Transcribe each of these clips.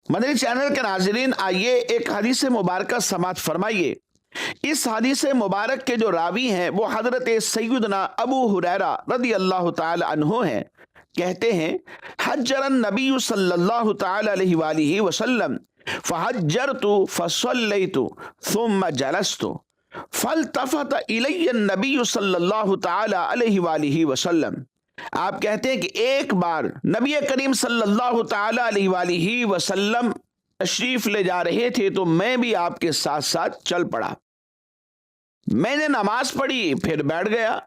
Madani channel के नाजरीन, आइए एक हदीस मुबारक समात फरमाइए। इस हदीस मुबारक के जो रावी हैं वो हजरत सैयदना अबू हुरैरा रदी अल्लाह ताला अन्हु हैं। कहते हैं, हज्जरन नबी सल्लल्लाहु ताला अलैहि वसल्लम फहज्जरतु फसल्लैतु सुम्मा जलस्तु फल्तफत इलैय नबी सल्लल्लाहु ताला अलैहि वसल्लम। आप कहते हैं कि एक बार नबी करीम सल्लल्लाहु ताला अलैहि वसल्लम तशरीफ ले जा रहे थे तो मैं भी आपके साथ साथ चल पड़ा। मैंने नमाज पढ़ी, फिर बैठ गया।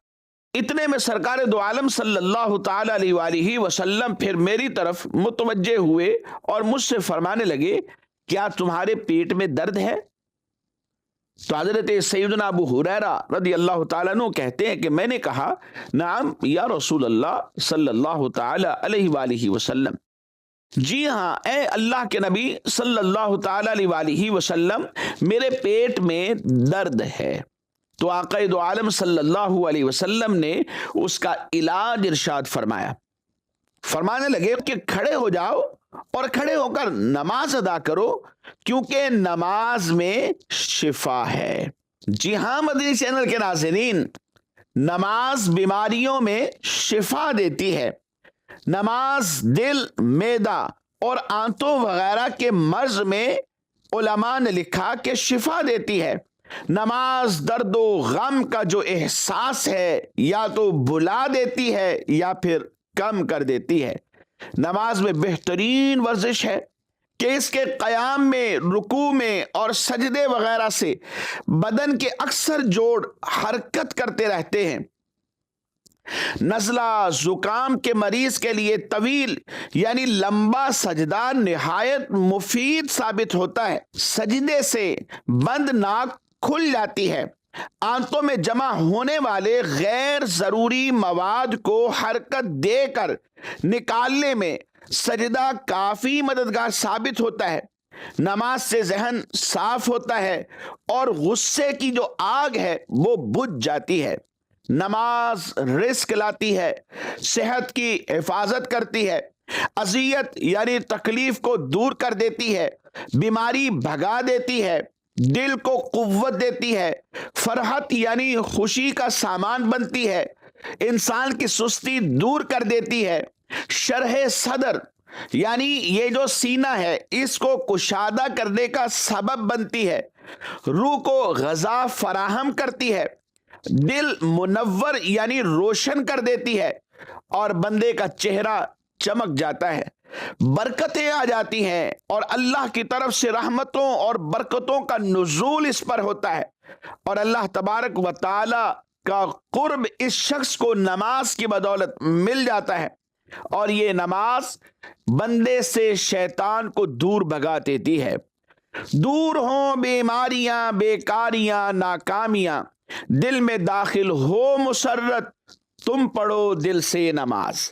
इतने में सरकार दो आलम सल्लल्लाहु ताला अलैहि वसल्लम फिर मेरी तरफ मुतवज्जे हुए और मुझसे फरमाने लगे, क्या तुम्हारे पेट में दर्द है? तो हजरत सैयदना अबू हुरैरा रदी अल्लाह ताला अन्हु कहते हैं कि मैंने कहा, नाम या रसूल अल्लाह सल्लल्लाहु ताला अलैहि वसल्लम, जी हाँ ए अल्लाह के नबी सल्लल्लाहु ताला अलैहि वसल्लम, मेरे पेट में दर्द है। तो आक़ा दो आलम सल्लल्लाहु अलैहि वसल्लम ने उसका इलाज इरशाद फरमाया। फरमाने लगे कि खड़े हो जाओ और खड़े होकर नमाज अदा करो, क्योंकि नमाज में शिफा है। जी हाँ मदनी चैनल के नाज़रीन, नमाज बीमारियों में शिफा देती है। नमाज दिल, मैदा और आंतों वगैरह के मर्ज में उलमा ने लिखा कि शिफा देती है। नमाज दर्द व गम का जो एहसास है या तो भुला देती है या फिर कम कर देती है। नमाज में बेहतरीन वर्जिश है कि इसके क़याम में, रुकू में और सजदे वगैरह से बदन के अक्सर जोड़ हरकत करते रहते हैं। नज़ला जुकाम के मरीज के लिए तवील यानी लंबा सजदा निहायत मुफीद साबित होता है। सजदे से बंद नाक खुल जाती है। आंतों में जमा होने वाले गैर जरूरी मवाद को हरकत देकर निकालने में सजदा काफी मददगार साबित होता है। नमाज से जहन साफ होता है और गुस्से की जो आग है वो बुझ जाती है। नमाज रिस्क लाती है, सेहत की हिफाजत करती है, अजियत यानी तकलीफ को दूर कर देती है, बीमारी भगा देती है, दिल को कुव्वत देती है, फरहत यानी खुशी का सामान बनती है, इंसान की सुस्ती दूर कर देती है, शरह सदर यानी ये जो सीना है इसको कुशादा करने का सबब बनती है, रूह को ग़ज़ा फराहम करती है, दिल मुनव्वर यानी रोशन कर देती है और बंदे का चेहरा चमक जाता है, बरकतें आ जाती हैं और अल्लाह की तरफ से रहमतों और बरकतों का नुज़ूल इस पर होता है और अल्लाह तबारक व तआला का कुर्ब इस शख्स को नमाज की बदौलत मिल जाता है और ये नमाज बंदे से शैतान को दूर भगा देती है। दूर हों बीमारियां, बेकारियां, नाकामियां, दिल में दाखिल हो मुसर्रत, तुम पढ़ो दिल से नमाज।